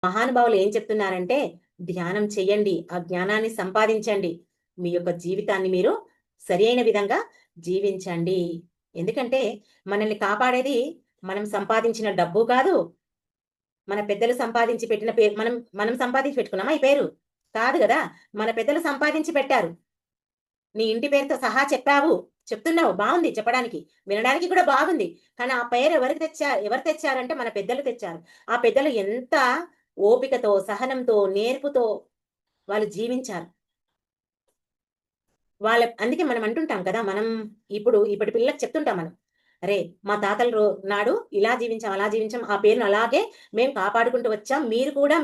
మహానుభావులు ఏం చెప్తున్నారంటే, ధ్యానం చెయ్యండి, ఆ జ్ఞానాన్ని సంపాదించండి, మీ యొక్క జీవితాన్ని మీరు సరియైన విధంగా జీవించండి. ఎందుకంటే మనల్ని కాపాడేది మనం సంపాదించిన డబ్బు కాదు, మన పెద్దలు సంపాదించి పెట్టిన పేరు. మనం మనం సంపాదించి పెట్టుకున్నామా ఈ పేరు? కాదు గదా! మన పెద్దలు సంపాదించి పెట్టారు. నీ ఇంటి పేరుతో సహా చెప్పావు. చెప్తున్నావు బావుంది చెప్పడానికి. వినడానికి కూడా బాగుంది. కానీ ఆ పేరు ఎవరు తెచ్చారంటే మన పెద్దలు తెచ్చారు. ఆ పెద్దలు ఎంత ఓపికతో, సహనంతో, నేర్పుతో వాళ్ళు జీవించారు. అందుకే మనం అంటుంటాం కదా! ఇప్పటి పిల్లలకి చెప్తుంటాం మనం. "అరే! మా తాతలు నాడు ఇలా జీవించాం, అలా జీవించాం. ఆ పేరును అలాగే మేము కాపాడుకుంటూ వచ్చాం. మీరు కూడా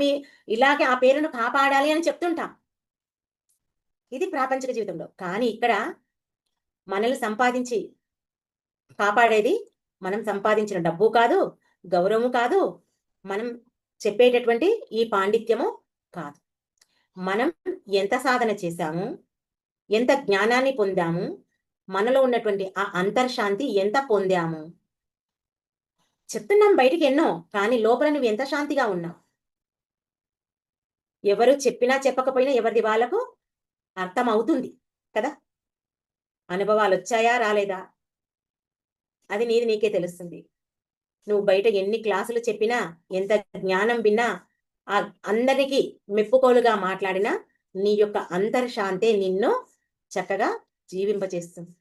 ఇలాగే ఆ పేరును కాపాడాలి" అని చెప్తుంటాం. ఇది ప్రాపంచిక జీవితంలో. కానీ ఇక్కడ మనల్ని కాపాడేది మనం సంపాదించిన డబ్బు కాదు, గౌరవము కాదు, మనం చెప్పేటటువంటి ఈ పాండిత్యము కాదు. మనం ఎంత సాధన చేశాము, ఎంత జ్ఞానాన్ని పొందాము, మనలో ఉన్నటువంటి ఆ అంతర్శాంతి ఎంత పొందాము. చెప్తున్నాం బయటికి ఎన్నో, కానీ లోపల నువ్వు ఎంత శాంతిగా ఉన్నావు. ఎవరు చెప్పినా చెప్పకపోయినా ఎవరిది వాళ్ళకు అర్థమవుతుంది కదా! అనుభవాలొచ్చాయా? రాలేదా? అది నీది నీకే తెలుస్తుంది. నువ్వు బయట ఎన్ని క్లాసులు చెప్పినా, ఎంత జ్ఞానం విన్నా, అందరికి మెప్పుకోలుగా మాట్లాడినా, నీ యొక్క అంతర్శాంతే నిన్ను చక్కగా జీవింపచేస్తుంది.